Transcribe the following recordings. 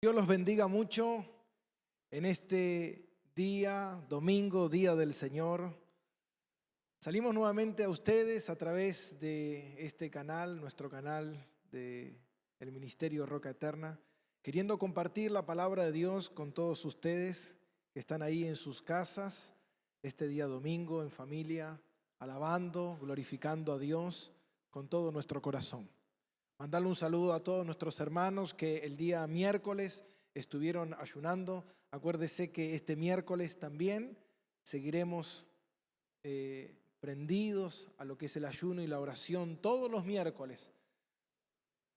Dios los bendiga mucho en este día, domingo, día del Señor. Salimos nuevamente a ustedes a través de este canal, nuestro canal del Ministerio Roca Eterna, queriendo compartir la palabra de Dios con todos ustedes que están ahí en sus casas, este día domingo en familia, alabando, glorificando a Dios con todo nuestro corazón. Mandarle un saludo a todos nuestros hermanos que el día miércoles estuvieron ayunando. Acuérdese que este miércoles también seguiremos prendidos a lo que es el ayuno y la oración todos los miércoles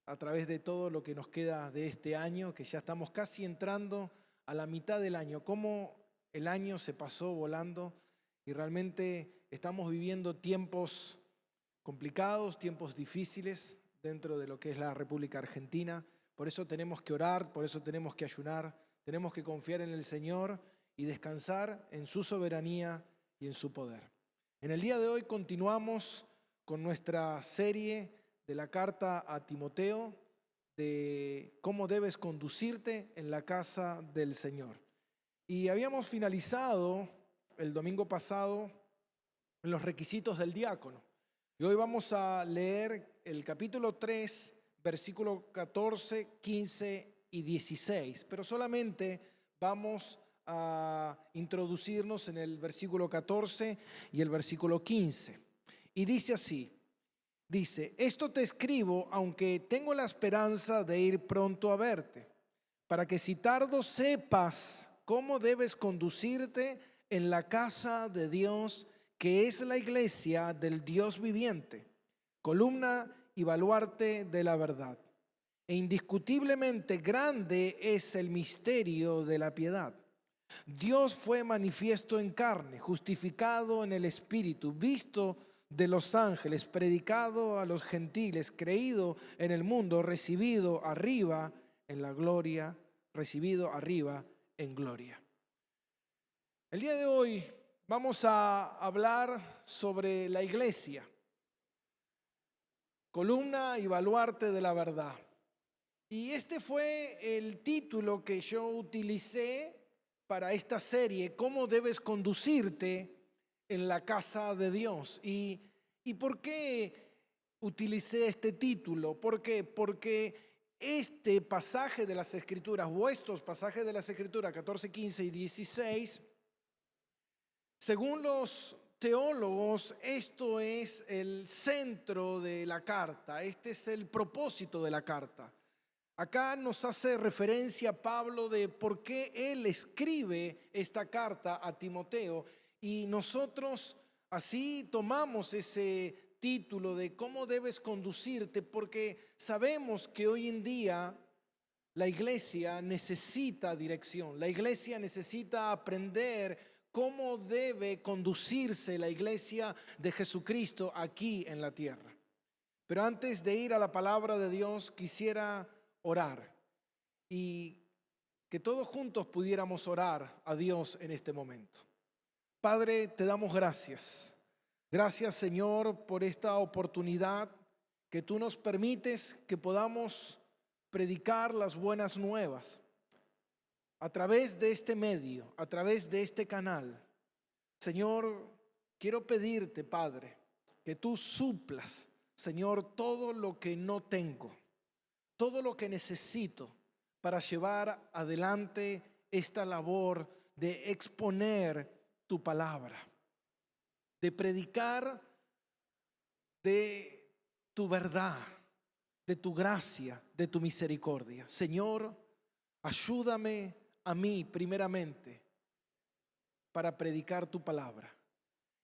a través de todo lo que nos queda de este año, que ya estamos casi entrando a la mitad del año. Cómo el año se pasó volando y realmente estamos viviendo tiempos complicados, tiempos difíciles dentro de lo que es la República Argentina. Por eso tenemos que orar, por eso tenemos que ayunar, tenemos que confiar en el Señor y descansar en su soberanía y en su poder. En el día de hoy continuamos con nuestra serie de la carta a Timoteo, de cómo debes conducirte en la casa del Señor. Y habíamos finalizado el domingo pasado en los requisitos del diácono. Y hoy vamos a leer el capítulo 3, versículo 14, 15 y 16. Pero solamente vamos a introducirnos en el versículo 14 y el versículo 15. Y dice así, esto te escribo aunque tengo la esperanza de ir pronto a verte, para que si tardo sepas cómo debes conducirte en la casa de Dios, que es la iglesia del Dios viviente, columna y baluarte de la verdad. E indiscutiblemente grande es el misterio de la piedad. Dios fue manifiesto en carne, justificado en el Espíritu, visto de los ángeles, predicado a los gentiles, creído en el mundo, recibido arriba en la gloria, recibido arriba en gloria. El día de hoy vamos a hablar sobre la iglesia, columna y baluarte de la verdad. Y este fue el título que yo utilicé para esta serie, ¿cómo debes conducirte en la casa de Dios? ¿Y por qué utilicé este título? ¿Por qué? Porque este pasaje de las Escrituras, o estos pasajes de las Escrituras, 14, 15 y 16, según los teólogos, esto es el centro de la carta, este es el propósito de la carta. Acá nos hace referencia Pablo de por qué él escribe esta carta a Timoteo y nosotros así tomamos ese título de cómo debes conducirte porque sabemos que hoy en día la iglesia necesita dirección, la iglesia necesita aprender cómo debe conducirse la iglesia de Jesucristo aquí en la tierra. Pero antes de ir a la palabra de Dios, quisiera orar y que todos juntos pudiéramos orar a Dios en este momento. Padre, te damos gracias. Gracias, Señor, por esta oportunidad que tú nos permites que podamos predicar las buenas nuevas a través de este medio, a través de este canal. Señor, quiero pedirte, Padre, que tú suplas, Señor, todo lo que no tengo, todo lo que necesito para llevar adelante esta labor de exponer tu palabra, de predicar de tu verdad, de tu gracia, de tu misericordia. Señor, ayúdame a mí primeramente para predicar tu palabra.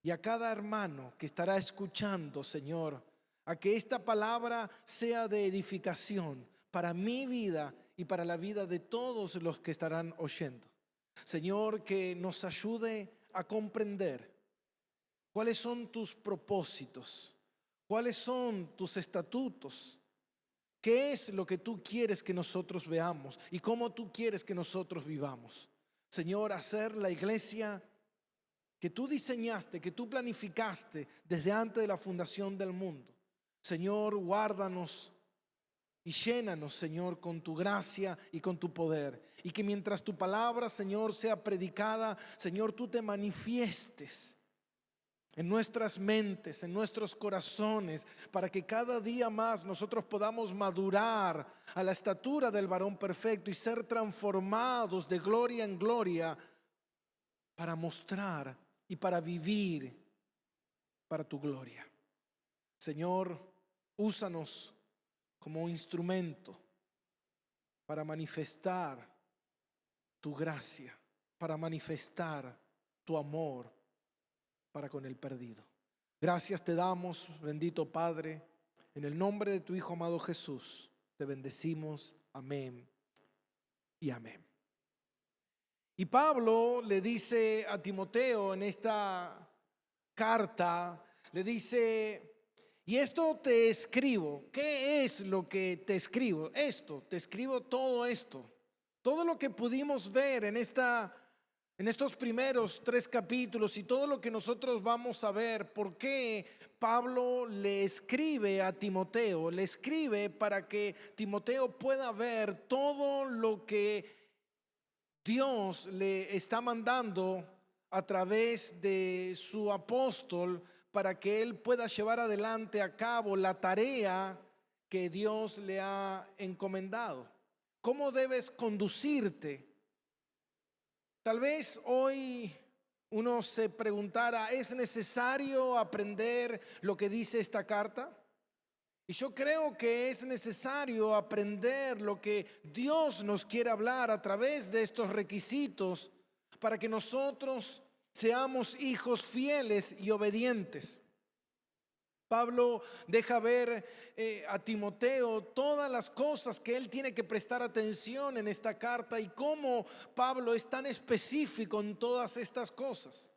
Y a cada hermano que estará escuchando, Señor, a que esta palabra sea de edificación para mi vida y para la vida de todos los que estarán oyendo. Señor, que nos ayude a comprender cuáles son tus propósitos, cuáles son tus estatutos, qué es lo que tú quieres que nosotros veamos y cómo tú quieres que nosotros vivamos. Señor, hacer la iglesia que tú diseñaste, que tú planificaste desde antes de la fundación del mundo. Señor, guárdanos Y llénanos, Señor, con tu gracia y con tu poder. Y que mientras tu palabra, Señor, sea predicada, Señor, tú te manifiestes en nuestras mentes, en nuestros corazones, para que cada día más nosotros podamos madurar a la estatura del varón perfecto y ser transformados de gloria en gloria para mostrar y para vivir para tu gloria. Señor, úsanos como instrumento para manifestar tu gracia, para manifestar tu amor para con el perdido. Gracias te damos, bendito Padre, en el nombre de tu Hijo amado Jesús. Te bendecimos. Amén y amén. Y Pablo le dice a Timoteo en esta carta, le dice: y esto te escribo. ¿Qué es lo que te escribo? Esto, te escribo todo esto. Todo lo que pudimos ver en estos primeros 3 capítulos y todo lo que nosotros vamos a ver, por qué Pablo le escribe a Timoteo. Le escribe para que Timoteo pueda ver todo lo que Dios le está mandando a través de su apóstol para que él pueda llevar adelante a cabo la tarea que Dios le ha encomendado. ¿Cómo debes conducirte? Tal vez hoy uno se preguntara: ¿es necesario aprender lo que dice esta carta? Y yo creo que es necesario aprender lo que Dios nos quiere hablar a través de estos requisitos para que nosotros seamos hijos fieles y obedientes. Pablo deja ver a Timoteo todas las cosas que él tiene que prestar atención en esta carta y cómo Pablo es tan específico en todas estas cosas.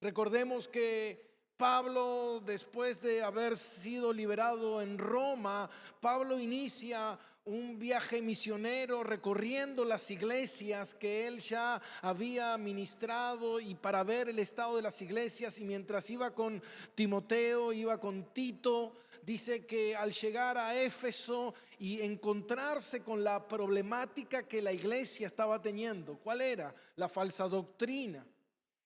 Recordemos que Pablo, después de haber sido liberado en Roma, Pablo inicia un viaje misionero recorriendo las iglesias que él ya había ministrado y para ver el estado de las iglesias. Y mientras iba con Timoteo, iba con Tito, dice que al llegar a Éfeso y encontrarse con la problemática que la iglesia estaba teniendo, ¿cuál era? La falsa doctrina,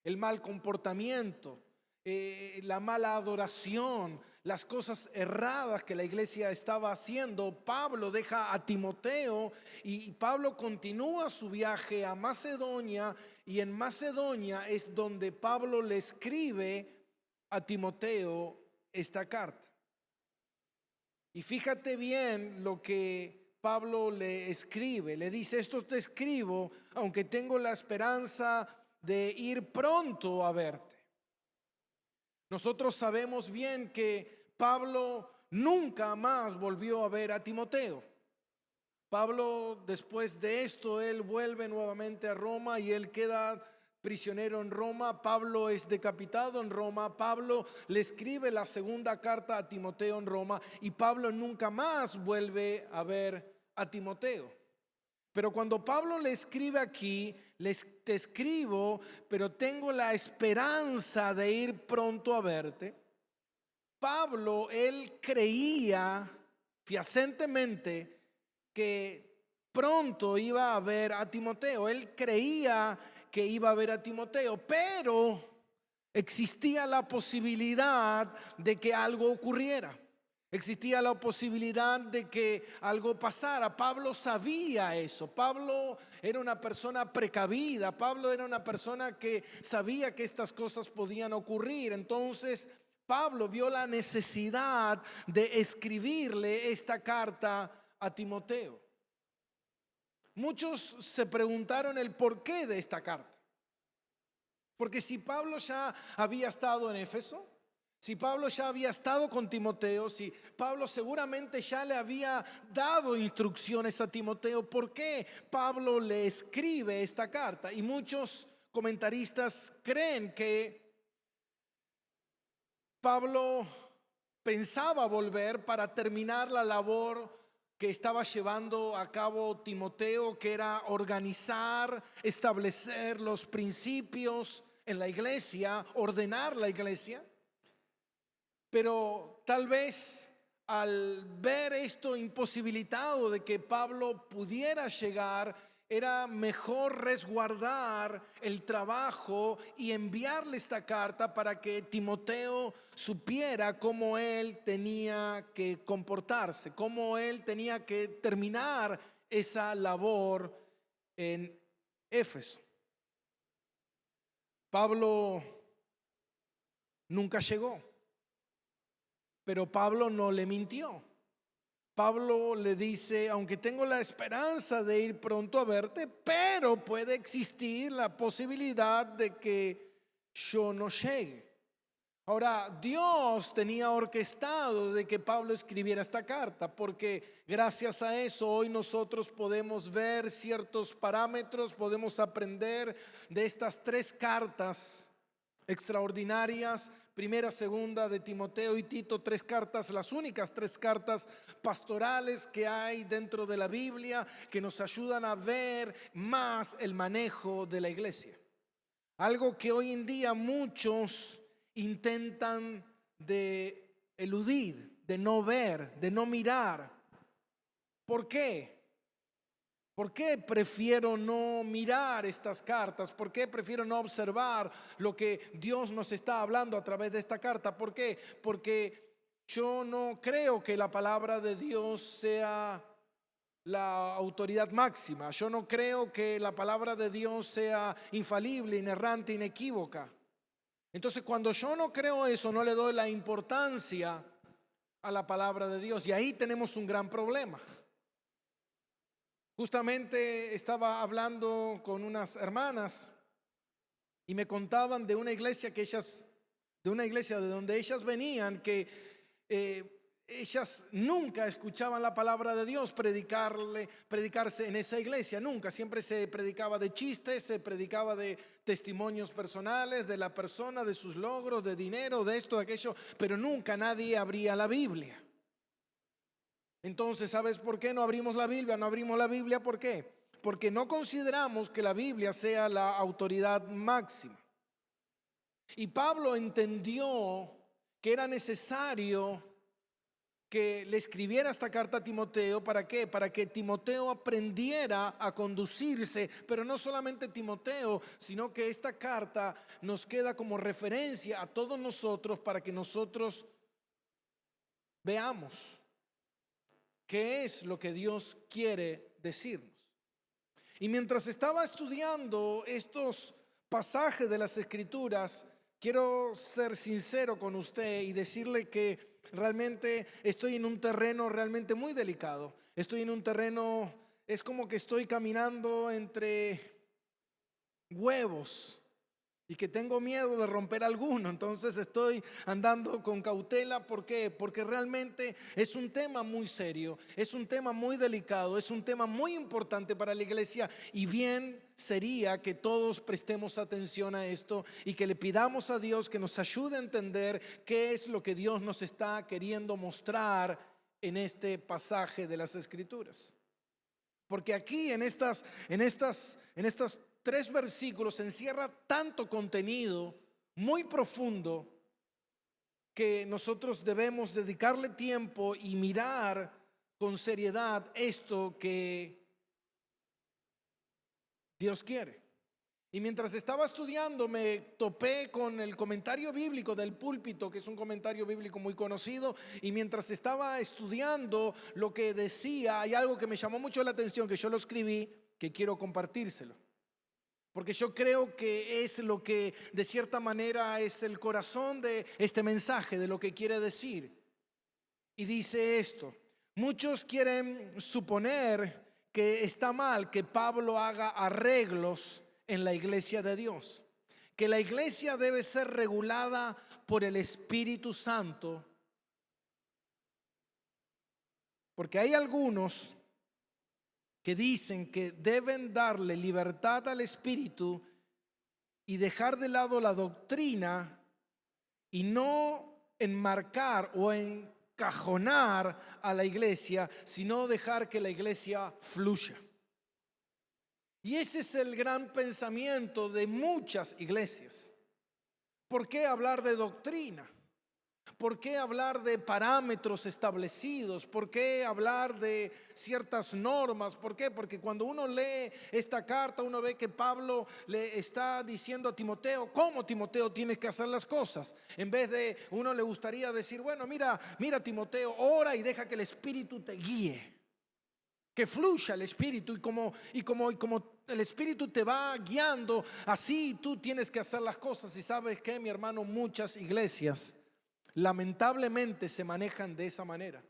el mal comportamiento, la mala adoración, las cosas erradas que la iglesia estaba haciendo. Pablo deja a Timoteo y Pablo continúa su viaje a Macedonia, y en Macedonia es donde Pablo le escribe a Timoteo esta carta. Y fíjate bien lo que Pablo le escribe. Le dice: esto te escribo aunque tengo la esperanza de ir pronto a verte. Nosotros sabemos bien que Pablo nunca más volvió a ver a Timoteo. Pablo, después de esto, él vuelve nuevamente a Roma y él queda prisionero en Roma. Pablo es decapitado en Roma. Pablo le escribe la segunda carta a Timoteo en Roma y Pablo nunca más vuelve a ver a Timoteo. Pero cuando Pablo le escribe aquí, te escribo, pero tengo la esperanza de ir pronto a verte. Pablo, él creía fehacientemente que pronto iba a ver a Timoteo. Él creía que iba a ver a Timoteo, pero existía la posibilidad de que algo ocurriera. Existía la posibilidad de que algo pasara. Pablo sabía eso. Pablo era una persona precavida. Pablo era una persona que sabía que estas cosas podían ocurrir. Entonces, Pablo vio la necesidad de escribirle esta carta a Timoteo. Muchos se preguntaron el porqué de esta carta. Porque si Pablo ya había estado en Éfeso, si Pablo ya había estado con Timoteo, si Pablo seguramente ya le había dado instrucciones a Timoteo, ¿por qué Pablo le escribe esta carta? Y muchos comentaristas creen que Pablo pensaba volver para terminar la labor que estaba llevando a cabo Timoteo, que era organizar, establecer los principios en la iglesia, ordenar la iglesia. Pero tal vez al ver esto imposibilitado de que Pablo pudiera llegar, era mejor resguardar el trabajo y enviarle esta carta para que Timoteo supiera cómo él tenía que comportarse, cómo él tenía que terminar esa labor en Éfeso. Pablo nunca llegó, pero Pablo no le mintió. Pablo le dice, aunque tengo la esperanza de ir pronto a verte, pero puede existir la posibilidad de que yo no llegue. Ahora, Dios tenía orquestado de que Pablo escribiera esta carta, porque gracias a eso hoy nosotros podemos ver ciertos parámetros, podemos aprender de estas tres cartas extraordinarias, primera, segunda de Timoteo y Tito, tres cartas, las únicas tres cartas pastorales que hay dentro de la Biblia, que nos ayudan a ver más el manejo de la iglesia. Algo que hoy en día muchos intentan de eludir, de no ver, de no mirar. ¿Por qué? ¿Por qué prefiero no mirar estas cartas? ¿Por qué prefiero no observar lo que Dios nos está hablando a través de esta carta? ¿Por qué? Porque yo no creo que la palabra de Dios sea la autoridad máxima. Yo no creo que la palabra de Dios sea infalible, inerrante, inequívoca. Entonces, cuando yo no creo eso, no le doy la importancia a la palabra de Dios. Y ahí tenemos un gran problema. Justamente estaba hablando con unas hermanas y me contaban de una iglesia de donde ellas venían, que ellas nunca escuchaban la palabra de Dios predicarse en esa iglesia, nunca. Siempre se predicaba de chistes, se predicaba de testimonios personales, de la persona, de sus logros, de dinero, de esto, de aquello, pero nunca nadie abría la Biblia. Entonces, ¿sabes por qué no abrimos la Biblia? No abrimos la Biblia, ¿por qué? Porque no consideramos que la Biblia sea la autoridad máxima. Y Pablo entendió que era necesario que le escribiera esta carta a Timoteo. ¿Para qué? Para que Timoteo aprendiera a conducirse, pero no solamente Timoteo, sino que esta carta nos queda como referencia a todos nosotros para que nosotros veamos qué es lo que Dios quiere decirnos. Y mientras estaba estudiando estos pasajes de las Escrituras, quiero ser sincero con usted y decirle que realmente estoy en un terreno realmente muy delicado. Estoy en un terreno, es como que estoy caminando entre huevos y que tengo miedo de romper alguno. Entonces estoy andando con cautela. ¿Por qué? Porque realmente es un tema muy serio, es un tema muy delicado, es un tema muy importante para la iglesia, y bien sería que todos prestemos atención a esto y que le pidamos a Dios que nos ayude a entender qué es lo que Dios nos está queriendo mostrar en este pasaje de las Escrituras. Porque aquí en estas tres versículos se encierra tanto contenido muy profundo que nosotros debemos dedicarle tiempo y mirar con seriedad esto que Dios quiere. Y mientras estaba estudiando me topé con el comentario bíblico del Púlpito, que es un comentario bíblico muy conocido, y mientras estaba estudiando lo que decía, hay algo que me llamó mucho la atención, que yo lo escribí, que quiero compartírselo. Porque yo creo que es lo que de cierta manera es el corazón de este mensaje, de lo que quiere decir. Y dice esto: muchos quieren suponer que está mal que Pablo haga arreglos en la iglesia de Dios, que la iglesia debe ser regulada por el Espíritu Santo, porque hay algunos que dicen que deben darle libertad al Espíritu y dejar de lado la doctrina y no enmarcar o encajonar a la iglesia, sino dejar que la iglesia fluya. Y ese es el gran pensamiento de muchas iglesias. ¿Por qué hablar de doctrina? ¿Por qué hablar de parámetros establecidos? ¿Por qué hablar de ciertas normas? ¿Por qué? Porque cuando uno lee esta carta, uno ve que Pablo le está diciendo a Timoteo cómo Timoteo tiene que hacer las cosas. En vez de uno le gustaría decir, bueno, mira Timoteo, ora y deja que el Espíritu te guíe. Que fluya el Espíritu y como el Espíritu te va guiando, así tú tienes que hacer las cosas. Y sabes que, mi hermano, muchas iglesias lamentablemente se manejan de esa manera.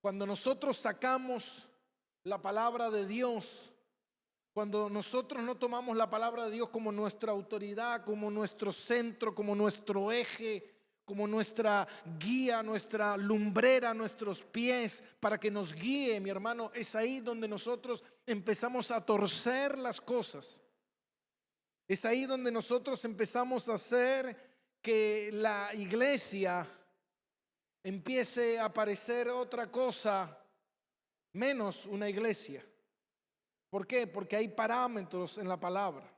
Cuando nosotros sacamos la palabra de Dios, cuando nosotros no tomamos la palabra de Dios como nuestra autoridad, como nuestro centro, como nuestro eje, como nuestra guía, nuestra lumbrera, nuestros pies, para que nos guíe, mi hermano, es ahí donde nosotros empezamos a torcer las cosas. Es ahí donde nosotros empezamos a hacer que la iglesia empiece a parecer otra cosa menos una iglesia. ¿Por qué? Porque hay parámetros en la palabra.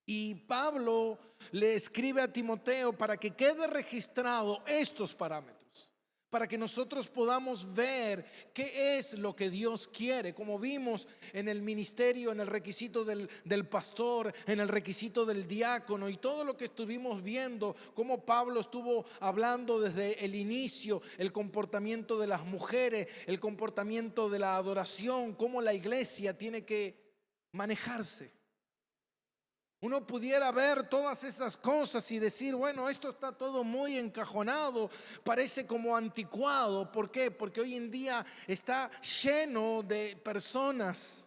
Y Pablo le escribe a Timoteo para que quede registrado estos parámetros, para que nosotros podamos ver qué es lo que Dios quiere, como vimos en el ministerio, en el requisito del pastor, en el requisito del diácono y todo lo que estuvimos viendo, cómo Pablo estuvo hablando desde el inicio, el comportamiento de las mujeres, el comportamiento de la adoración, cómo la iglesia tiene que manejarse. Uno pudiera ver todas esas cosas y decir, bueno, esto está todo muy encajonado, parece como anticuado. ¿Por qué? Porque hoy en día está lleno de personas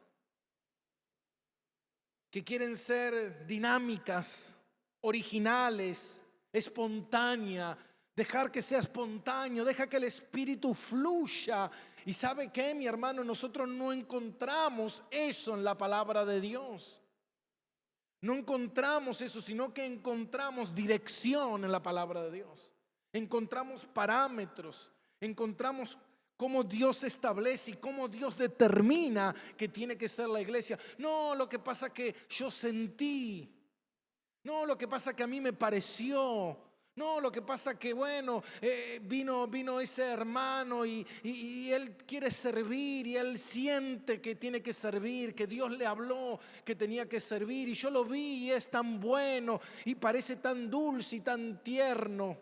que quieren ser dinámicas, originales, espontáneas, dejar que sea espontáneo, deja que el Espíritu fluya. ¿Y sabe qué, mi hermano? Nosotros no encontramos eso en la palabra de Dios. No encontramos eso, sino que encontramos dirección en la palabra de Dios. Encontramos parámetros, encontramos cómo Dios establece y cómo Dios determina que tiene que ser la iglesia. No, lo que pasa que yo sentí. No, lo que pasa que a mí me pareció. No, lo que pasa que bueno, vino ese hermano y él quiere servir y él siente que tiene que servir, que Dios le habló que tenía que servir y yo lo vi y es tan bueno y parece tan dulce y tan tierno.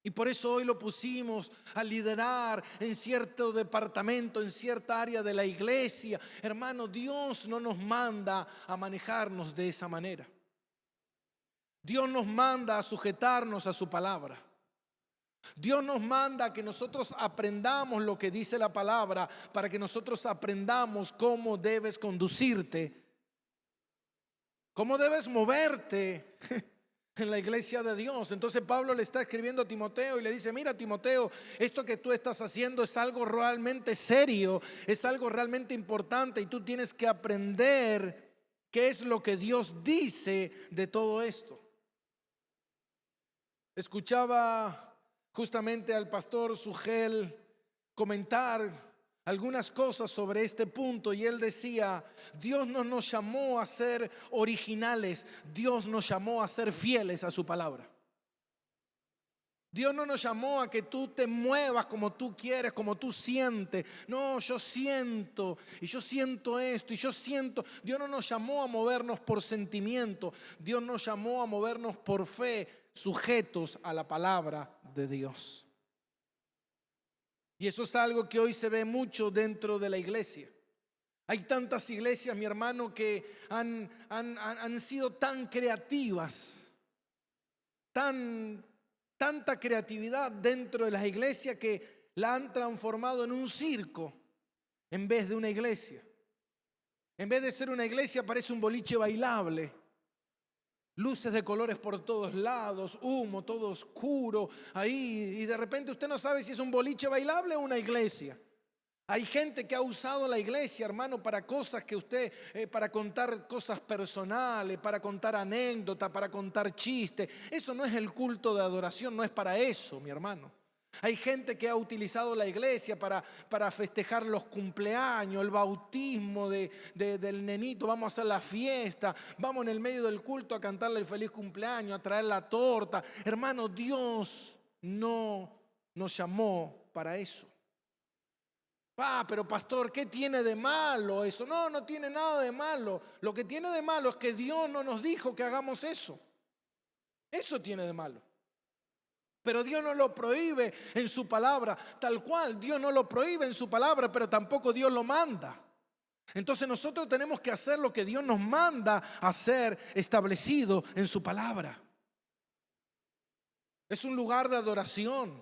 Y por eso hoy lo pusimos a liderar en cierto departamento, en cierta área de la iglesia. Hermano, Dios no nos manda a manejarnos de esa manera. Dios nos manda a sujetarnos a su palabra. Dios nos manda a que nosotros aprendamos lo que dice la palabra, para que nosotros aprendamos cómo debes conducirte, cómo debes moverte en la iglesia de Dios. Entonces Pablo le está escribiendo a Timoteo y le dice, mira Timoteo, esto que tú estás haciendo es algo realmente serio, es algo realmente importante y tú tienes que aprender qué es lo que Dios dice de todo esto. Escuchaba justamente al pastor Sugel comentar algunas cosas sobre este punto y él decía, Dios no nos llamó a ser originales, Dios nos llamó a ser fieles a su palabra. Dios no nos llamó a que tú te muevas como tú quieres, como tú sientes. No, yo siento y yo siento esto y yo siento. Dios no nos llamó a movernos por sentimiento, Dios nos llamó a movernos por fe, sujetos a la palabra de Dios. Y eso es algo que hoy se ve mucho dentro de la iglesia. Hay tantas iglesias, mi hermano, que han sido tan creativas, tanta creatividad dentro de las iglesias que la han transformado en un circo en vez de una iglesia. En vez de ser una iglesia parece un boliche bailable. Luces de colores por todos lados, humo, todo oscuro ahí. Y de repente usted no sabe si es un boliche bailable o una iglesia. Hay gente que ha usado la iglesia, hermano, para cosas que usted, para contar cosas personales, para contar anécdotas, para contar chistes. Eso no es el culto de adoración, no es para eso, mi hermano. Hay gente que ha utilizado la iglesia para festejar los cumpleaños, el bautismo del nenito. Vamos a hacer la fiesta, vamos en el medio del culto a cantarle el feliz cumpleaños, a traer la torta. Hermano, Dios no nos llamó para eso. Pero pastor, ¿qué tiene de malo eso? No, no tiene nada de malo. Lo que tiene de malo es que Dios no nos dijo que hagamos eso. Eso tiene de malo. Pero Dios no lo prohíbe en su palabra, tal cual. Dios no lo prohíbe en su palabra, pero tampoco Dios lo manda. Entonces nosotros tenemos que hacer lo que Dios nos manda hacer, establecido en su palabra. Es un lugar de adoración.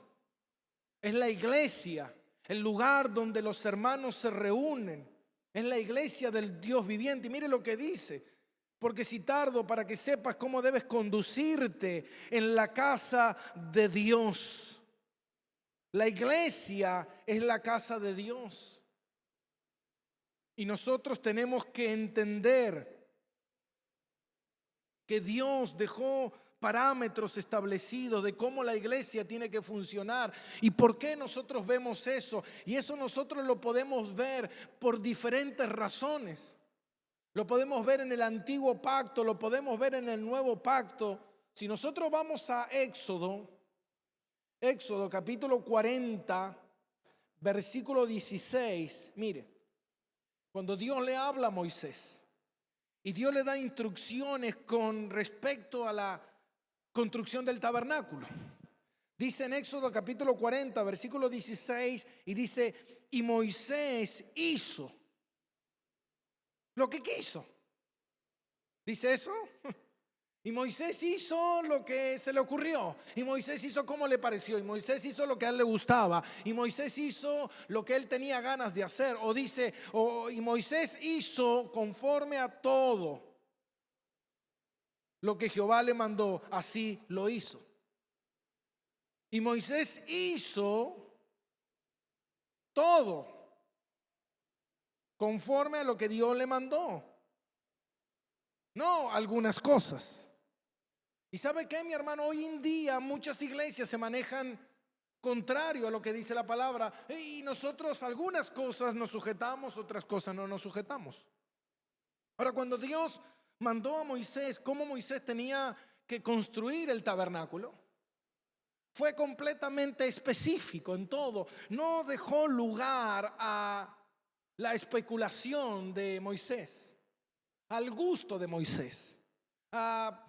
Es la iglesia, el lugar donde los hermanos se reúnen. Es la iglesia del Dios viviente. Y mire lo que dice. Porque si tardo para que sepas cómo debes conducirte en la casa de Dios. La iglesia es la casa de Dios. Y nosotros tenemos que entender que Dios dejó parámetros establecidos de cómo la iglesia tiene que funcionar y por qué nosotros vemos eso. Y eso nosotros lo podemos ver por diferentes razones. Lo podemos ver en el antiguo pacto, lo podemos ver en el nuevo pacto. Si nosotros vamos a Éxodo capítulo 40, versículo 16, mire, cuando Dios le habla a Moisés y Dios le da instrucciones con respecto a la construcción del tabernáculo. Dice en Éxodo capítulo 40, versículo 16, y dice, y Moisés hizo lo que quiso. ¿Dice eso? Y Moisés hizo lo que se le ocurrió. Y Moisés hizo como le pareció. Y Moisés hizo lo que a él le gustaba. Y Moisés hizo lo que él tenía ganas de hacer. O dice, y Moisés hizo conforme a todo lo que Jehová le mandó. Así lo hizo. Y Moisés hizo todo conforme a lo que Dios le mandó. No algunas cosas. ¿Y sabe qué, mi hermano? Hoy en día muchas iglesias se manejan contrario a lo que dice la palabra. Y nosotros algunas cosas nos sujetamos, otras cosas no nos sujetamos. Ahora, cuando Dios mandó a Moisés, cómo Moisés tenía que construir el tabernáculo, fue completamente específico en todo. No dejó lugar a la especulación de Moisés, al gusto de Moisés, a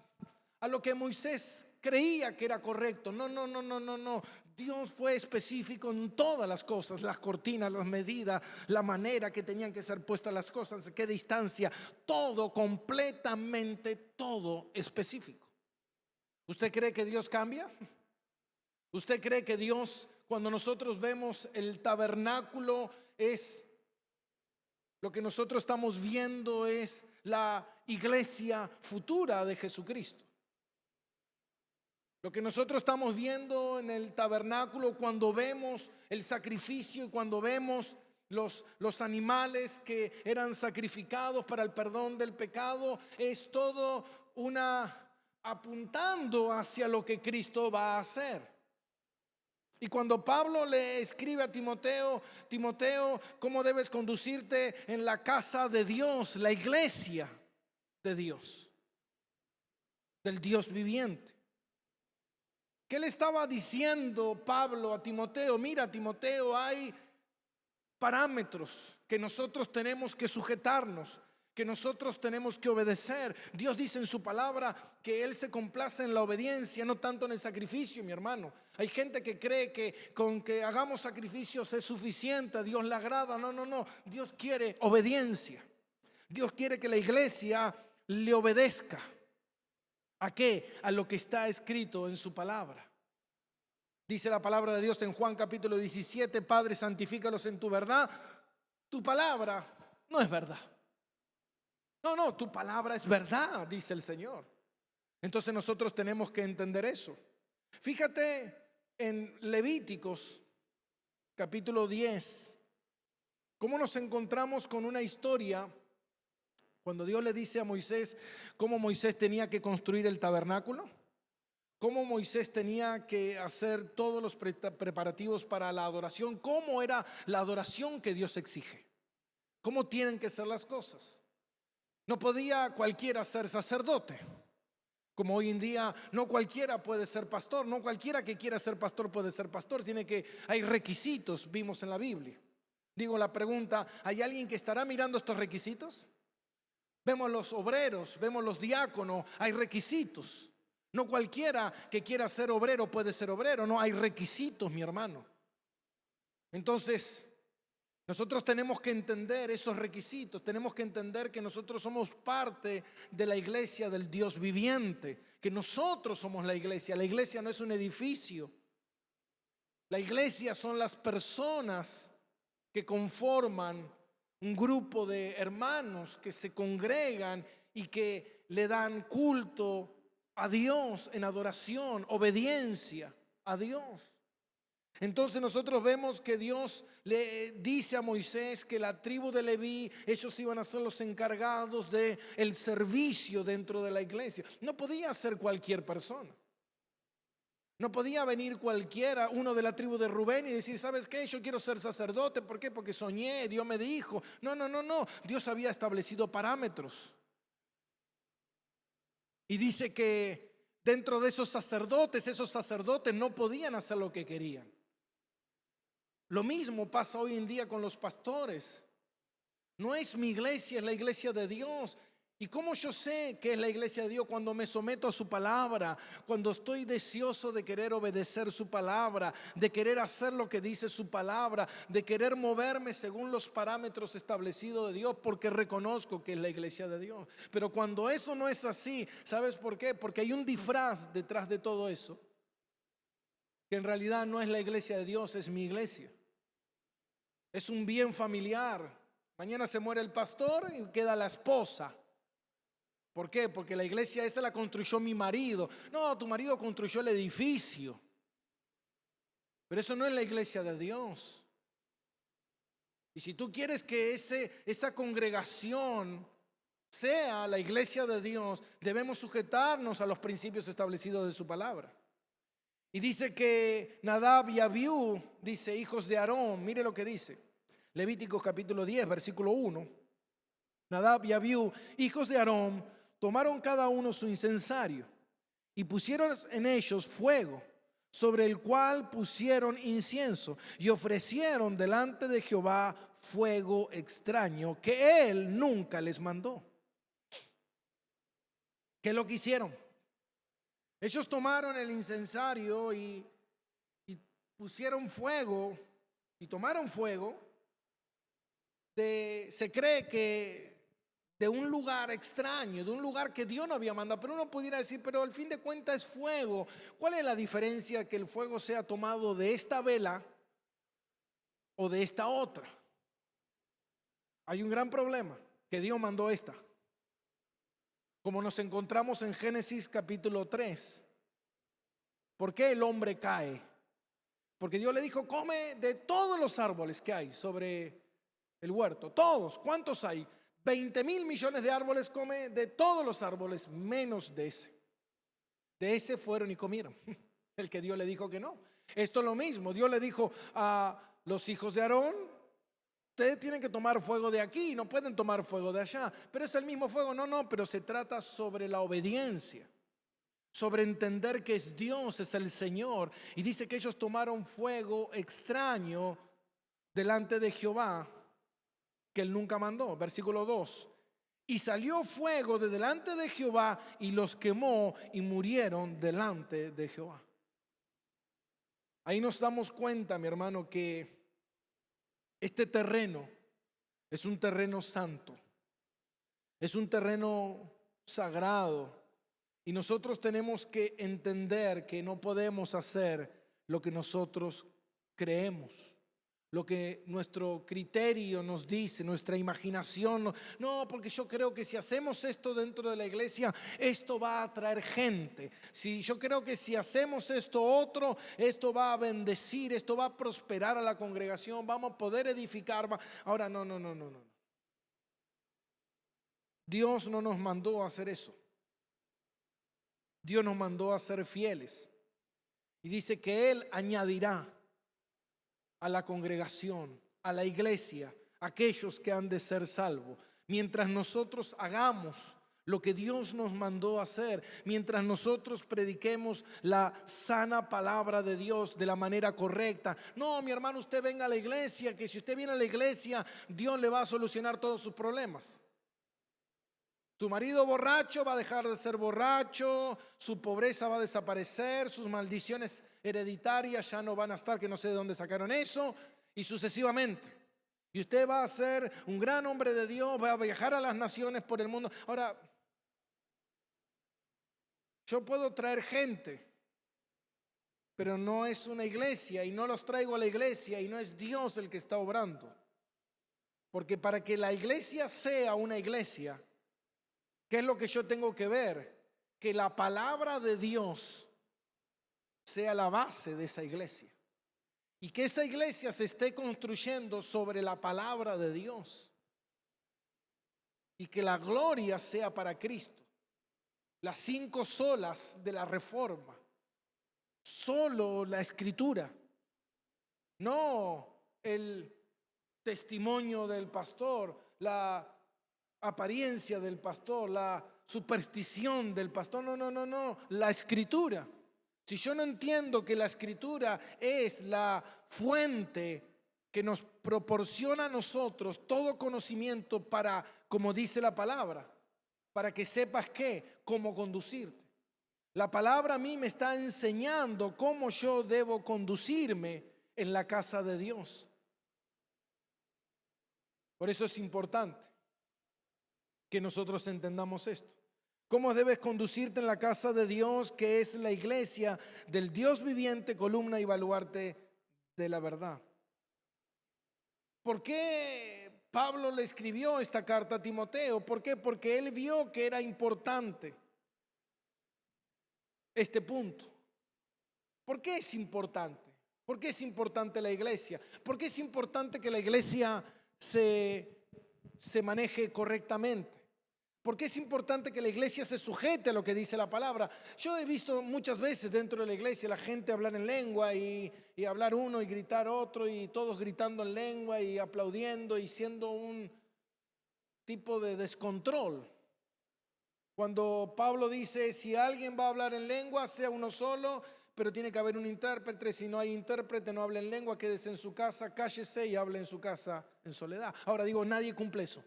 lo que Moisés creía que era correcto. No. Dios fue específico en todas las cosas, las cortinas, las medidas, la manera que tenían que ser puestas las cosas, qué distancia, todo, completamente todo específico. ¿Usted cree que Dios cambia? ¿Usted cree que Dios, cuando nosotros vemos el tabernáculo, es lo que nosotros estamos viendo es la iglesia futura de Jesucristo? Lo que nosotros estamos viendo en el tabernáculo, cuando vemos el sacrificio y cuando vemos los animales que eran sacrificados para el perdón del pecado, es todo apuntando hacia lo que Cristo va a hacer. Y cuando Pablo le escribe a Timoteo, ¿cómo debes conducirte en la casa de Dios, la iglesia de Dios, del Dios viviente? ¿Qué le estaba diciendo Pablo a Timoteo? Mira, Timoteo, hay parámetros que nosotros tenemos que sujetarnos, que nosotros tenemos que obedecer. Dios dice en su palabra que Él se complace en la obediencia, no tanto en el sacrificio, mi hermano. Hay gente que cree que con que hagamos sacrificios es suficiente, a Dios le agrada. No. Dios quiere obediencia. Dios quiere que la iglesia le obedezca. ¿A qué? A lo que está escrito en su palabra. Dice la palabra de Dios en Juan capítulo 17, Padre, santifícalos en tu verdad. Tu palabra no es verdad. No, tu palabra es verdad, dice el Señor. Entonces nosotros tenemos que entender eso. Fíjate en Levíticos capítulo 10, cómo nos encontramos con una historia cuando Dios le dice a Moisés cómo Moisés tenía que construir el tabernáculo. cómo Moisés tenía que hacer todos los preparativos para la adoración, cómo era la adoración que Dios exige, cómo tienen que ser las cosas. No podía cualquiera ser sacerdote, como hoy en día no cualquiera puede ser pastor, no cualquiera que quiera ser pastor puede ser pastor, hay requisitos, vimos en la Biblia. Digo la pregunta, ¿hay alguien que estará mirando estos requisitos? Vemos los obreros, vemos los diáconos, hay requisitos. No cualquiera que quiera ser obrero puede ser obrero, no, hay requisitos, mi hermano. Entonces, nosotros tenemos que entender esos requisitos, tenemos que entender que nosotros somos parte de la iglesia del Dios viviente, que nosotros somos la iglesia no es un edificio, la iglesia son las personas que conforman un grupo de hermanos que se congregan y que le dan culto a Dios en adoración, obediencia a Dios. Entonces nosotros vemos que Dios le dice a Moisés que la tribu de Leví, ellos iban a ser los encargados del servicio dentro de la iglesia. No podía ser cualquier persona. No podía venir cualquiera, uno de la tribu de Rubén, y decir, ¿sabes qué? Yo quiero ser sacerdote. ¿Por qué? Porque soñé, Dios me dijo. No. Dios había establecido parámetros. Y dice que dentro de esos sacerdotes no podían hacer lo que querían. Lo mismo pasa hoy en día con los pastores. No es mi iglesia, es la iglesia de Dios. ¿Y cómo yo sé que es la iglesia de Dios? Cuando me someto a su palabra, cuando estoy deseoso de querer obedecer su palabra, de querer hacer lo que dice su palabra, de querer moverme según los parámetros establecidos de Dios, porque reconozco que es la iglesia de Dios. Pero cuando eso no es así, ¿sabes por qué? Porque hay un disfraz detrás de todo eso, que en realidad no es la iglesia de Dios, es mi iglesia. Es un bien familiar. Mañana se muere el pastor y queda la esposa. ¿Por qué? Porque la iglesia esa la construyó mi marido. No, tu marido construyó el edificio. Pero eso no es la iglesia de Dios. Y si tú quieres que esa congregación sea la iglesia de Dios, debemos sujetarnos a los principios establecidos de su palabra. Y dice que Nadab y Abiú, dice, hijos de Aarón, mire lo que dice. Levíticos capítulo 10, versículo 1. Nadab y Abiú, hijos de Aarón, tomaron cada uno su incensario y pusieron en ellos fuego, sobre el cual pusieron incienso y ofrecieron delante de Jehová fuego extraño que él nunca les mandó. ¿Qué es lo que hicieron? Ellos tomaron el incensario y pusieron fuego y tomaron fuego se cree que de un lugar extraño, de un lugar que Dios no había mandado. Pero uno pudiera decir, pero al fin de cuentas es fuego. ¿Cuál es la diferencia que el fuego sea tomado de esta vela o de esta otra? Hay un gran problema, que Dios mandó esta. Como nos encontramos en Génesis capítulo 3. ¿Por qué el hombre cae? Porque Dios le dijo, come de todos los árboles que hay sobre el huerto. Todos. ¿Cuántos hay? 20,000 millones de árboles. Come de todos los árboles menos de ese. De ese fueron y comieron. El que Dios le dijo que no. Esto es lo mismo. Dios le dijo a los hijos de Aarón, ustedes tienen que tomar fuego de aquí, no pueden tomar fuego de allá. Pero es el mismo fuego. No, pero se trata sobre la obediencia, sobre entender que es Dios, es el Señor. Y dice que ellos tomaron fuego extraño delante de Jehová, que él nunca mandó. Versículo 2. Y salió fuego de delante de Jehová y los quemó y murieron delante de Jehová. Ahí nos damos cuenta, mi hermano, que este terreno es un terreno santo, es un terreno sagrado. Y nosotros tenemos que entender que no podemos hacer lo que nosotros creemos, lo que nuestro criterio nos dice, nuestra imaginación. No, porque yo creo que si hacemos esto dentro de la iglesia, esto va a atraer gente. Si yo creo que si hacemos esto otro, esto va a bendecir, esto va a prosperar a la congregación, vamos a poder edificar. Ahora, no. Dios no nos mandó a hacer eso. Dios nos mandó a ser fieles. Y dice que Él añadirá a la congregación, a la iglesia, aquellos que han de ser salvos. Mientras nosotros hagamos lo que Dios nos mandó a hacer, mientras nosotros prediquemos la sana palabra de Dios de la manera correcta. No, mi hermano, usted venga a la iglesia, que si usted viene a la iglesia, Dios le va a solucionar todos sus problemas. Su marido borracho va a dejar de ser borracho, su pobreza va a desaparecer, sus maldiciones hereditarias ya no van a estar, que no sé de dónde sacaron eso, y sucesivamente. Y usted va a ser un gran hombre de Dios, va a viajar a las naciones por el mundo. Ahora, yo puedo traer gente, pero no es una iglesia, y no los traigo a la iglesia, y no es Dios el que está obrando. Porque para que la iglesia sea una iglesia, ¿qué es lo que yo tengo que ver? Que la palabra de Dios sea la base de esa iglesia. Y que esa iglesia se esté construyendo sobre la palabra de Dios. Y que la gloria sea para Cristo. Las 5 solas de la reforma. Solo la escritura. No el testimonio del pastor, la apariencia del pastor, la superstición del pastor. No. La escritura. Si yo no entiendo que la escritura es la fuente que nos proporciona a nosotros todo conocimiento para, como dice la palabra, para que sepas cómo conducirte. La palabra a mí me está enseñando cómo yo debo conducirme en la casa de Dios. Por eso es importante que nosotros entendamos esto. ¿Cómo debes conducirte en la casa de Dios, que es la iglesia del Dios viviente, columna y baluarte de la verdad? ¿Por qué Pablo le escribió esta carta a Timoteo? ¿Por qué? Porque él vio que era importante este punto. ¿Por qué es importante? ¿Por qué es importante la iglesia? ¿Por qué es importante que la iglesia se maneje correctamente? ¿Por qué es importante que la iglesia se sujete a lo que dice la palabra? Yo he visto muchas veces dentro de la iglesia la gente hablar en lengua y hablar uno y gritar otro, y todos gritando en lengua y aplaudiendo y siendo un tipo de descontrol. Cuando Pablo dice, si alguien va a hablar en lengua, sea uno solo, pero tiene que haber un intérprete. Si no hay intérprete, no hable en lengua, quédese en su casa, cállese y hable en su casa en soledad. Ahora digo, nadie cumple eso.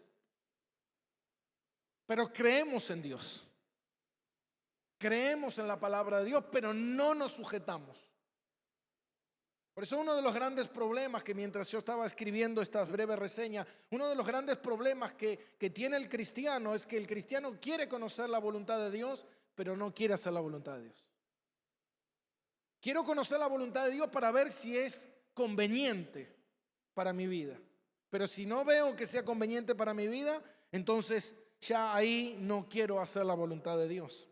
Pero creemos en Dios. Creemos en la palabra de Dios, pero no nos sujetamos. Por eso uno de los grandes problemas que mientras yo estaba escribiendo esta breve reseña, uno de los grandes problemas que tiene el cristiano es que el cristiano quiere conocer la voluntad de Dios, pero no quiere hacer la voluntad de Dios. Quiero conocer la voluntad de Dios para ver si es conveniente para mi vida. Pero si no veo que sea conveniente para mi vida, entonces ya ahí no quiero hacer la voluntad de Dios.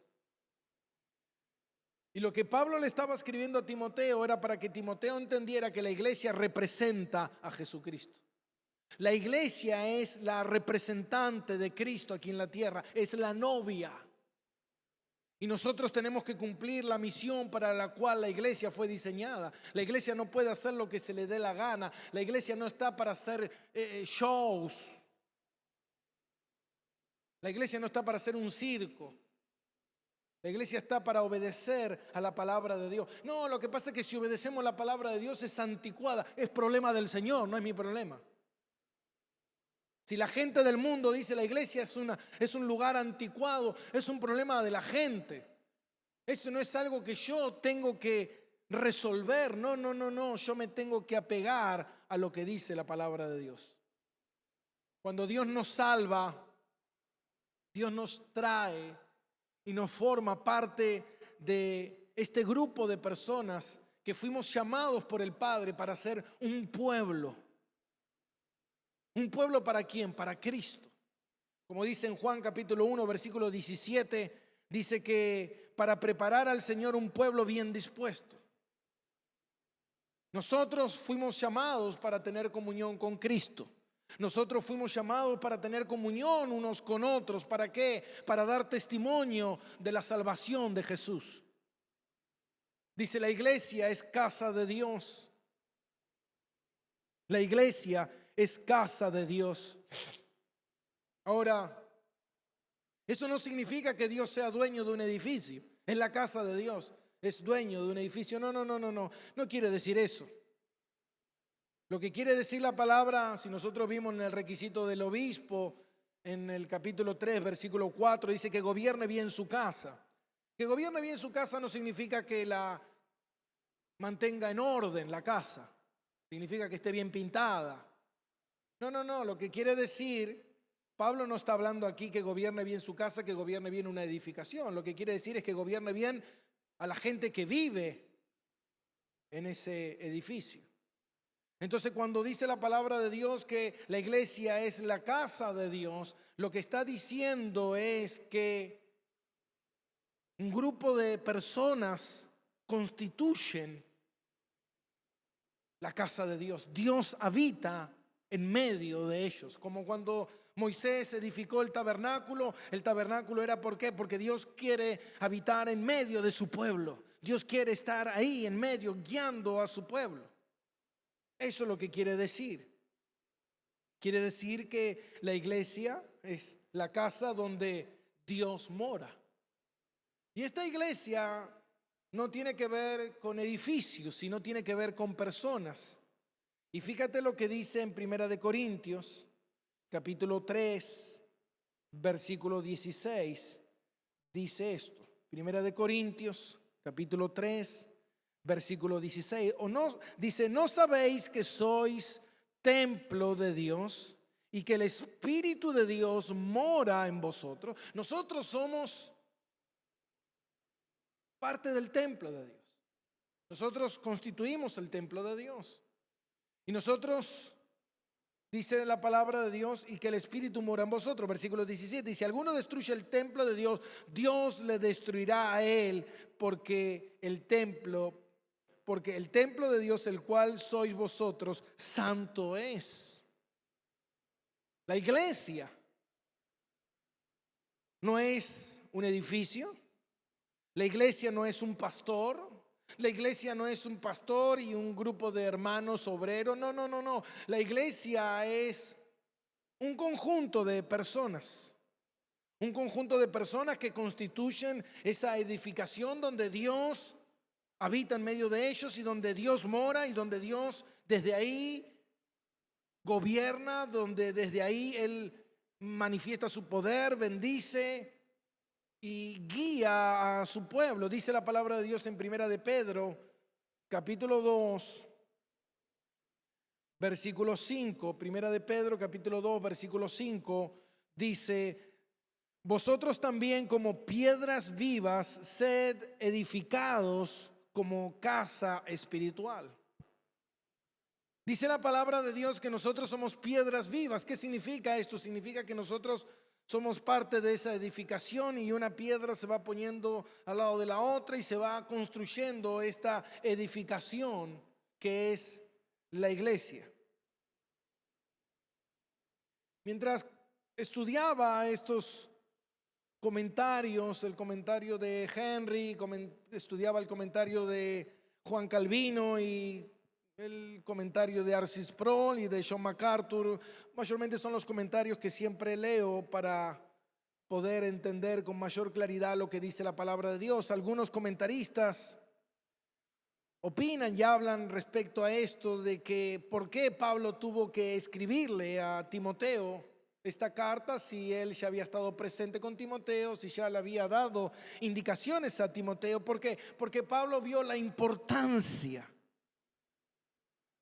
Y lo que Pablo le estaba escribiendo a Timoteo era para que Timoteo entendiera que la iglesia representa a Jesucristo. La iglesia es la representante de Cristo aquí en la tierra, es la novia. Y nosotros tenemos que cumplir la misión para la cual la iglesia fue diseñada. La iglesia no puede hacer lo que se le dé la gana. La iglesia no está para hacer shows. La iglesia no está para hacer un circo. La iglesia está para obedecer a la palabra de Dios. No, lo que pasa es que si obedecemos la palabra de Dios es anticuada. Es problema del Señor, no es mi problema. Si la gente del mundo dice la iglesia es un lugar anticuado, es un problema de la gente. Eso no es algo que yo tengo que resolver. No. Yo me tengo que apegar a lo que dice la palabra de Dios. Cuando Dios nos salva, Dios nos trae y nos forma parte de este grupo de personas que fuimos llamados por el Padre para ser un pueblo. ¿Un pueblo para quién? Para Cristo. Como dice en Juan capítulo 1, versículo 17, dice que para preparar al Señor un pueblo bien dispuesto. Nosotros fuimos llamados para tener comunión con Cristo. Nosotros fuimos llamados para tener comunión unos con otros. ¿Para qué? Para dar testimonio de la salvación de Jesús. Dice, la iglesia es casa de Dios. La iglesia es casa de Dios. Ahora, eso no significa que Dios sea dueño de un edificio. Es la casa de Dios. Es dueño de un edificio. No. No quiere decir eso. Lo que quiere decir la palabra, si nosotros vimos en el requisito del obispo, en el capítulo 3, versículo 4, dice que gobierne bien su casa. Que gobierne bien su casa no significa que la mantenga en orden la casa. Significa que esté bien pintada. No. Lo que quiere decir, Pablo no está hablando aquí que gobierne bien su casa, que gobierne bien una edificación. Lo que quiere decir es que gobierne bien a la gente que vive en ese edificio. Entonces, cuando dice la palabra de Dios que la iglesia es la casa de Dios, lo que está diciendo es que un grupo de personas constituyen la casa de Dios. Dios habita en medio de ellos. Como cuando Moisés edificó el tabernáculo era ¿por qué? Porque Dios quiere habitar en medio de su pueblo. Dios quiere estar ahí en medio, guiando a su pueblo. Eso es lo que quiere decir. Quiere decir que la iglesia es la casa donde Dios mora. Y esta iglesia no tiene que ver con edificios, sino tiene que ver con personas. Y fíjate lo que dice en Primera de Corintios, capítulo 3, versículo 16. Dice esto. Primera de Corintios, capítulo 3, versículo 16. O no, dice, ¿no sabéis que sois templo de Dios y que el Espíritu de Dios mora en vosotros? Nosotros somos parte del templo de Dios. Nosotros constituimos el templo de Dios. Y nosotros, dice la palabra de Dios, y que el Espíritu mora en vosotros. Versículo 17. Y si alguno destruye el templo de Dios, Dios le destruirá a él, porque el templo de Dios, el cual sois vosotros, santo es. La iglesia no es un edificio. La iglesia no es un pastor. La iglesia no es un pastor y un grupo de hermanos obreros. No. La iglesia es un conjunto de personas. Un conjunto de personas que constituyen esa edificación donde Dios habita en medio de ellos y donde Dios mora y donde Dios desde ahí gobierna, donde desde ahí Él manifiesta su poder, bendice y guía a su pueblo. Dice la palabra de Dios en Primera de Pedro, capítulo 2, versículo 5. Primera de Pedro, capítulo 2, versículo 5, dice, vosotros también como piedras vivas, sed edificados como casa espiritual. Dice la palabra de Dios que nosotros somos piedras vivas. ¿Qué significa esto? Significa que nosotros somos parte de esa edificación y una piedra se va poniendo al lado de la otra y se va construyendo esta edificación que es la iglesia. Mientras estudiaba estos comentarios, el comentario de Henry, estudiaba el comentario de Juan Calvino y el comentario de R.C. Sproul y de John MacArthur, mayormente son los comentarios que siempre leo para poder entender con mayor claridad lo que dice la palabra de Dios. Algunos comentaristas opinan y hablan respecto a esto de que por qué Pablo tuvo que escribirle a Timoteo esta carta si él ya había estado presente con Timoteo, si ya le había dado indicaciones a Timoteo. ¿Por qué? Porque Pablo vio la importancia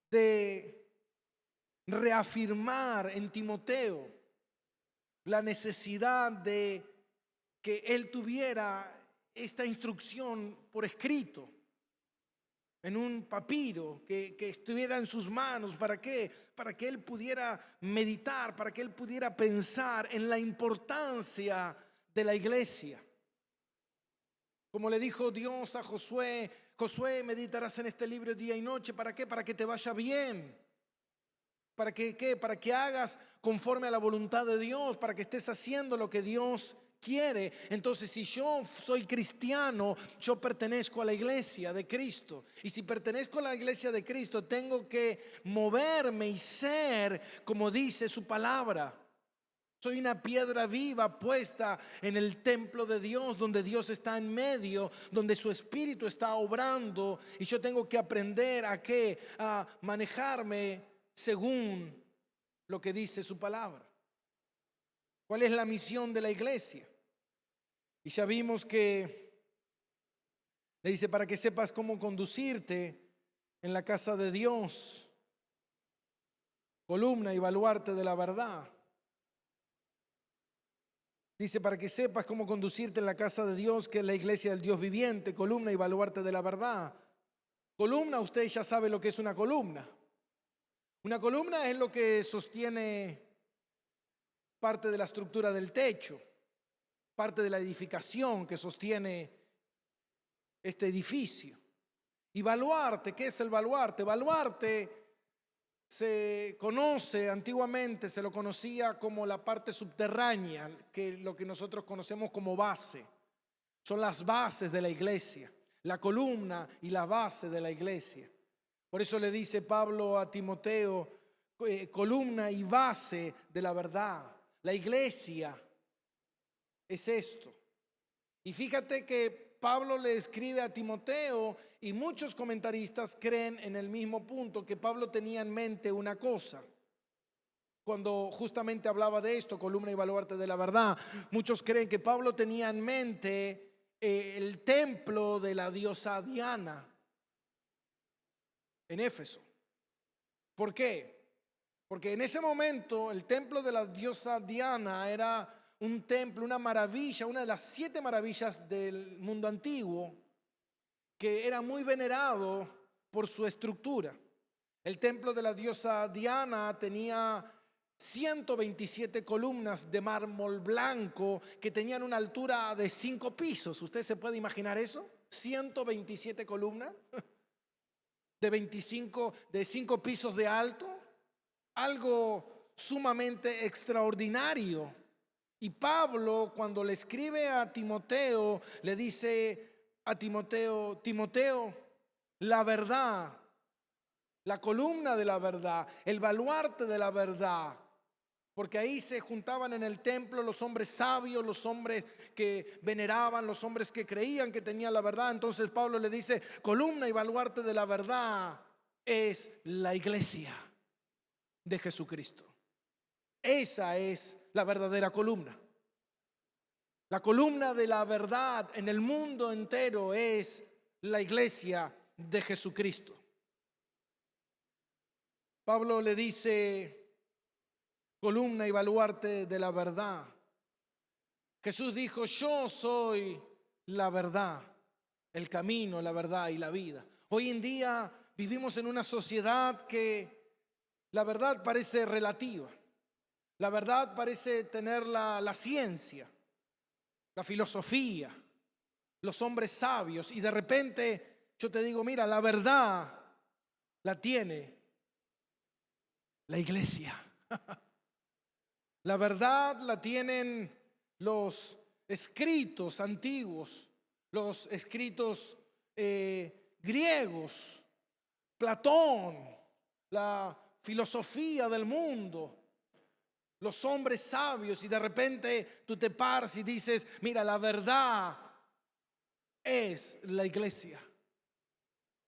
de reafirmar en Timoteo la necesidad de que él tuviera esta instrucción por escrito, en un papiro que estuviera en sus manos. ¿Para qué? Para que él pudiera meditar, para que él pudiera pensar en la importancia de la iglesia. Como le dijo Dios a Josué, Josué, meditarás en este libro día y noche. ¿Para qué? Para que te vaya bien. ¿Para que qué? Para que hagas conforme a la voluntad de Dios, para que estés haciendo lo que Dios quiere. Entonces, si yo soy cristiano, yo pertenezco a la iglesia de Cristo. Y si pertenezco a la iglesia de Cristo, tengo que moverme y ser como dice su palabra. Soy una piedra viva puesta en el templo de Dios, donde Dios está en medio, donde su Espíritu está obrando, y yo tengo que aprender a qué, a manejarme según lo que dice su palabra. ¿Cuál es la misión de la iglesia? Y ya vimos que le dice para que sepas cómo conducirte en la casa de Dios, columna y baluarte de la verdad. Dice para que sepas cómo conducirte en la casa de Dios, que es la iglesia del Dios viviente, columna y baluarte de la verdad. Columna, usted ya sabe lo que es una columna. Una columna es lo que sostiene parte de la estructura del techo, parte de la edificación que sostiene este edificio. Y baluarte, ¿qué es el baluarte? Baluarte se conoce, antiguamente se lo conocía como la parte subterránea, que lo que nosotros conocemos como base. Son las bases de la iglesia, la columna y la base de la iglesia. Por eso le dice Pablo a Timoteo, columna y base de la verdad. La iglesia es esto. Y fíjate que Pablo le escribe a Timoteo y muchos comentaristas creen en el mismo punto, que Pablo tenía en mente una cosa. Cuando justamente hablaba de esto, columna y baluarte de la verdad, muchos creen que Pablo tenía en mente el templo de la diosa Diana en Éfeso. ¿Por qué? Porque en ese momento el templo de la diosa Diana era un templo, una maravilla, una de las 7 maravillas del mundo antiguo, que era muy venerado por su estructura. El templo de la diosa Diana tenía 127 columnas de mármol blanco que tenían una altura de 5 pisos. ¿Usted se puede imaginar eso? 127 columnas de 5 pisos de alto. Algo sumamente extraordinario. Y Pablo, cuando le escribe a Timoteo, le dice a Timoteo, Timoteo, la verdad, la columna de la verdad, el baluarte de la verdad, porque ahí se juntaban en el templo los hombres sabios, los hombres que veneraban, los hombres que creían que tenían la verdad. Entonces Pablo le dice, columna y baluarte de la verdad es la iglesia de Jesucristo. Esa es la verdadera columna. La columna de la verdad en el mundo entero es la iglesia de Jesucristo. Pablo le dice, columna y baluarte de la verdad. Jesús dijo, yo soy la verdad, el camino, la verdad y la vida. Hoy en día vivimos en una sociedad que la verdad parece relativa. La verdad parece tener la ciencia, la filosofía, los hombres sabios, y de repente yo te digo, mira, la verdad la tiene la iglesia. La verdad la tienen los escritos antiguos, los escritos griegos, Platón, la filosofía del mundo, los hombres sabios, y de repente tú te paras y dices, mira, la verdad es la iglesia.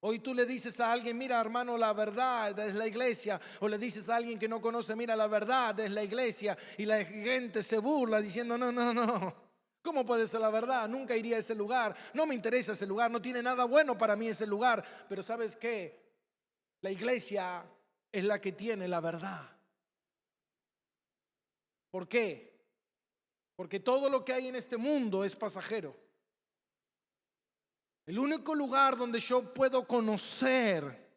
Hoy tú le dices a alguien, mira hermano, la verdad es la iglesia, o le dices a alguien que no conoce, mira, la verdad es la iglesia, y la gente se burla diciendo, no, no, no, ¿cómo puede ser la verdad? Nunca iría a ese lugar, no me interesa ese lugar, no tiene nada bueno para mí ese lugar. Pero ¿sabes qué? La iglesia es la que tiene la verdad. ¿Por qué? Porque todo lo que hay en este mundo es pasajero. El único lugar donde yo puedo conocer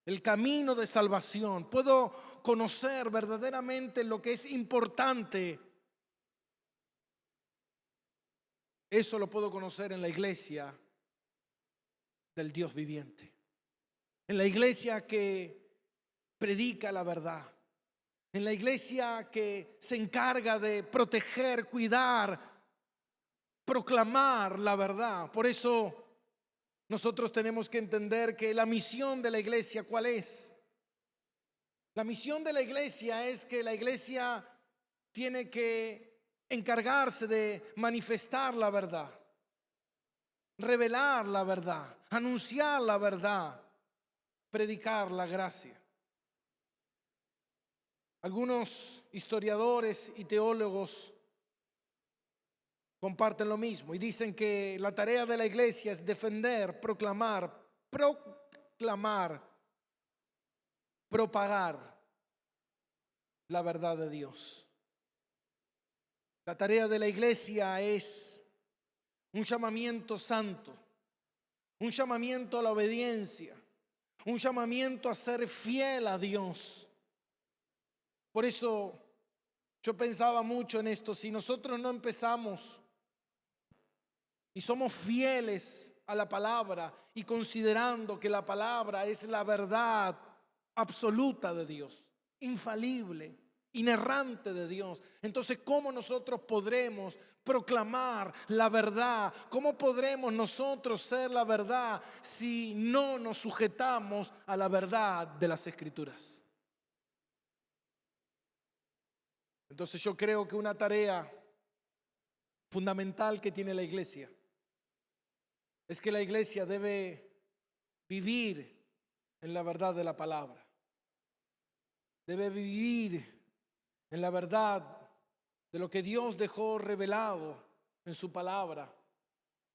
el camino de salvación, puedo conocer verdaderamente lo que es importante, eso lo puedo conocer en la iglesia del Dios viviente. En la iglesia que predica la verdad, en la iglesia que se encarga de proteger, cuidar, proclamar la verdad. Por eso nosotros tenemos que entender que la misión de la iglesia, ¿cuál es? La misión de la iglesia es que la iglesia tiene que encargarse de manifestar la verdad, revelar la verdad, anunciar la verdad, predicar la gracia. Algunos historiadores y teólogos comparten lo mismo y dicen que la tarea de la iglesia es defender, proclamar, propagar la verdad de Dios. La tarea de la iglesia es un llamamiento santo, un llamamiento a la obediencia, un llamamiento a ser fiel a Dios. Por eso yo pensaba mucho en esto. Si nosotros no empezamos y somos fieles a la palabra y considerando que la palabra es la verdad absoluta de Dios, infalible, inerrante de Dios, entonces ¿cómo nosotros podremos proclamar la verdad? ¿Cómo podremos nosotros ser la verdad si no nos sujetamos a la verdad de las Escrituras? Entonces yo creo que una tarea fundamental que tiene la iglesia es que la iglesia debe vivir en la verdad de la palabra. Debe vivir en la verdad de lo que Dios dejó revelado en su palabra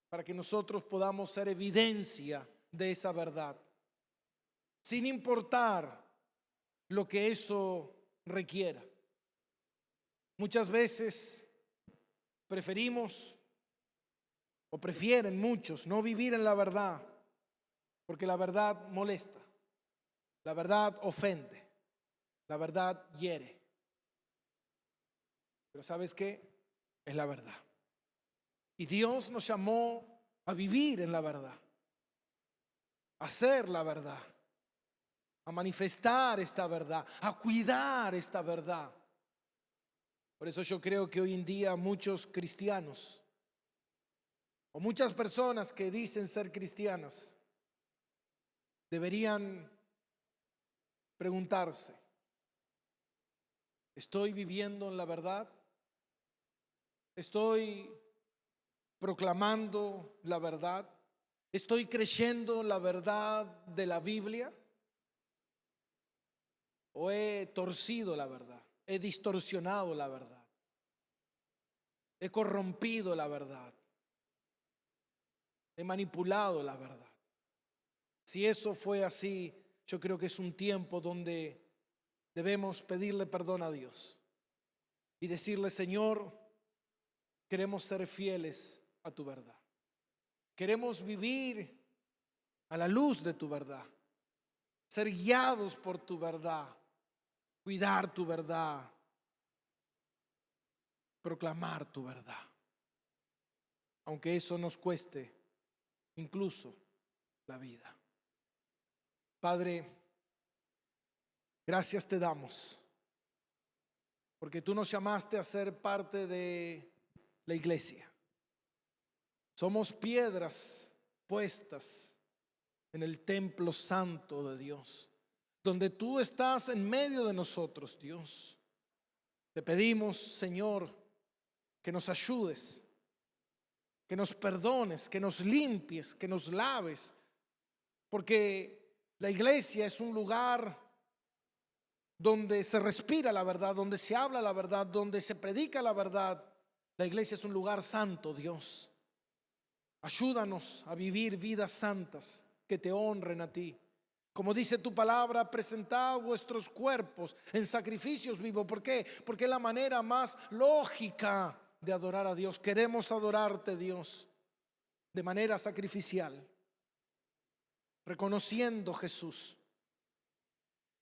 para que nosotros podamos ser evidencia de esa verdad, sin importar lo que eso requiera. Muchas veces preferimos o prefieren muchos no vivir en la verdad porque la verdad molesta, la verdad ofende, la verdad hiere. Pero ¿sabes qué? Es la verdad. Y Dios nos llamó a vivir en la verdad, a hacer la verdad, a manifestar esta verdad, a cuidar esta verdad. Por eso yo creo que hoy en día muchos cristianos o muchas personas que dicen ser cristianas deberían preguntarse: ¿estoy viviendo en la verdad? ¿Estoy proclamando la verdad? ¿Estoy creyendo la verdad de la Biblia? ¿O he torcido la verdad? ¿He distorsionado la verdad? ¿He corrompido la verdad? ¿He manipulado la verdad? Si eso fue así, yo creo que es un tiempo donde debemos pedirle perdón a Dios y decirle: Señor, queremos ser fieles a tu verdad. Queremos vivir a la luz de tu verdad, ser guiados por tu verdad, cuidar tu verdad, proclamar tu verdad, aunque eso nos cueste incluso la vida. Padre, gracias te damos, porque tú nos llamaste a ser parte de la iglesia. Somos piedras puestas en el templo santo de Dios, donde tú estás en medio de nosotros, Dios. Te pedimos, Señor, que nos ayudes, que nos perdones, que nos limpies, que nos laves, porque la iglesia es un lugar donde se respira la verdad, donde se habla la verdad, donde se predica la verdad. La iglesia es un lugar santo, Dios. Ayúdanos a vivir vidas santas que te honren a ti. Como dice tu palabra, presentad vuestros cuerpos en sacrificios vivos. ¿Por qué? Porque es la manera más lógica de adorar a Dios. Queremos adorarte, Dios, de manera sacrificial, reconociendo, Jesús,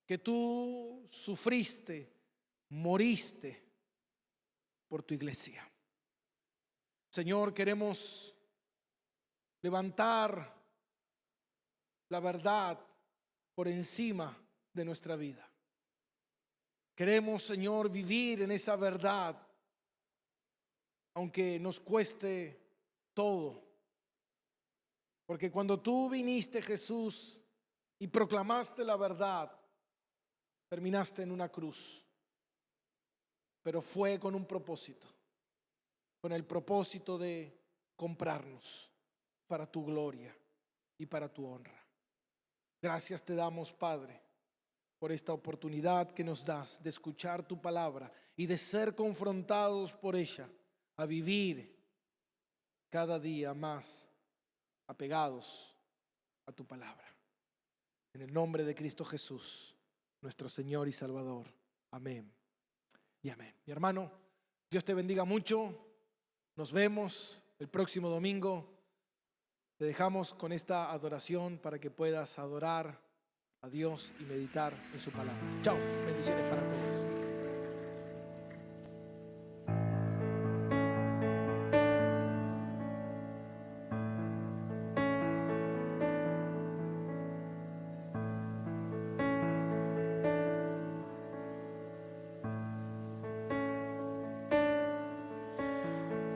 que tú sufriste, moriste por tu iglesia. Señor, queremos levantar la verdad por encima de nuestra vida. Queremos, Señor, vivir en esa verdad, aunque nos cueste todo. Porque cuando tú viniste, Jesús, y proclamaste la verdad, terminaste en una cruz. Pero fue con un propósito, con el propósito de comprarnos para tu gloria y para tu honra. Gracias te damos, Padre, por esta oportunidad que nos das de escuchar tu palabra y de ser confrontados por ella a vivir cada día más apegados a tu palabra. En el nombre de Cristo Jesús, nuestro Señor y Salvador. Amén y amén. Mi hermano, Dios te bendiga mucho. Nos vemos el próximo domingo. Te dejamos con esta adoración para que puedas adorar a Dios y meditar en su palabra. Chao, bendiciones para todos.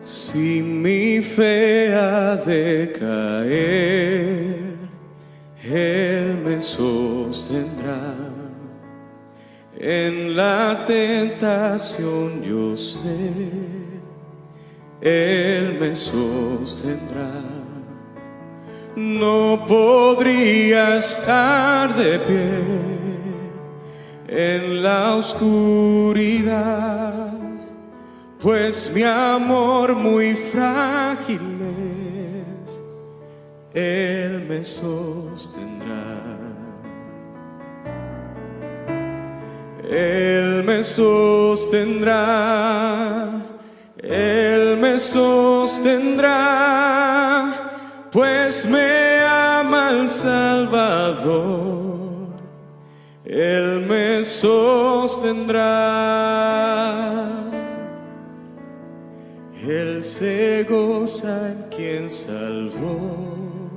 Si mi fe ha de caer, Él me sostendrá. En la tentación yo sé, Él me sostendrá. No podría estar de pie en la oscuridad, pues mi amor muy frágil es, Él me sostendrá. Él me sostendrá, Él me sostendrá, pues me ama el Salvador. Él me sostendrá. Él se goza en quien salvó,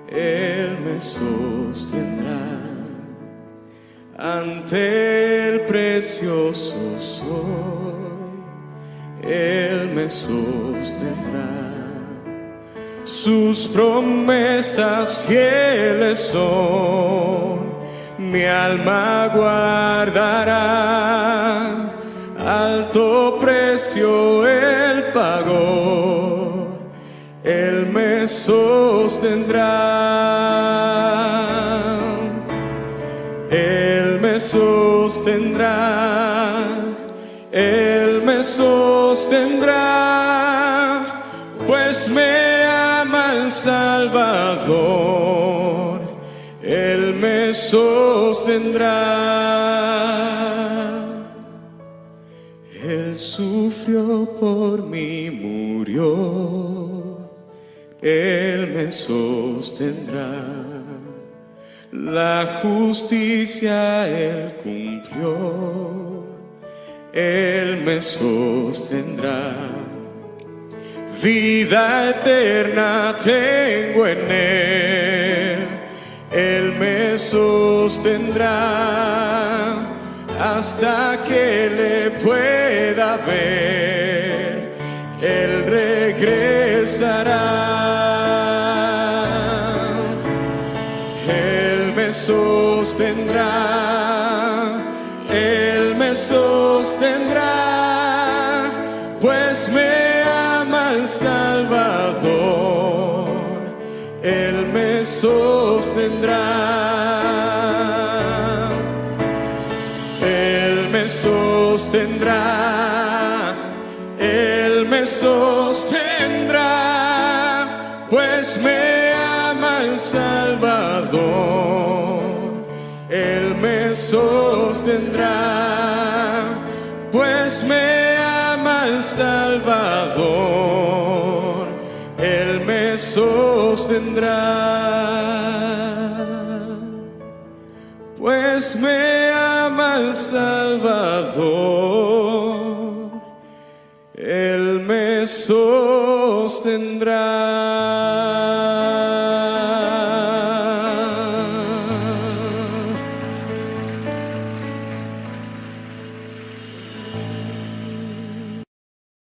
Él me sostendrá. Ante el precioso soy, Él me sostendrá. Sus promesas fieles son, mi alma guardará. Alto precio Él pagó, Él me sostendrá. Él me sostendrá, Él me sostendrá, pues me ama el Salvador. Él me sostendrá. Él sufrió por mí, murió, Él me sostendrá. La justicia Él cumplió, Él me sostendrá. Vida eterna tengo en Él me sostendrá. Hasta que le pueda ver, Él regresará. Él me sostendrá, Él me sostendrá, pues me ama el Salvador. Él me sostendrá. Él me sostendrá, Él me sostendrá, pues me ama el Salvador. Él me sostendrá, pues me ama el Salvador. Él me sostendrá, pues me ama el Salvador. Él me sostendrá.